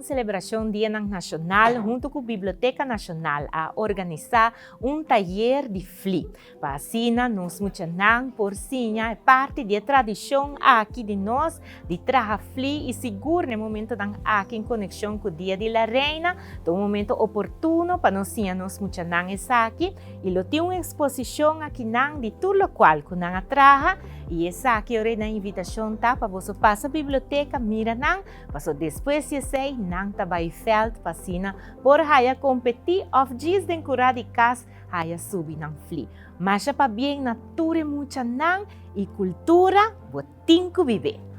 celebração Dia Nacional, junto com a Biblioteca Nacional, a organizar taller de FLI. Para assim, nós muitos porcinha é parte da tradição aqui de nós de trazer FLI e seguro no momento aqui em conexão com o Dia da Reina, um momento oportuno para nós muitos aqui e tem uma exposição aqui de tudo o qual que nós traga e essa aqui é a invitação para você passar a biblioteca, mira para depois de sei nang tabay felt pasina por haya competir of dias den curadi cas haya subi ng FLI. Mas pa bien nature mucha nang e cultura botin ko vive.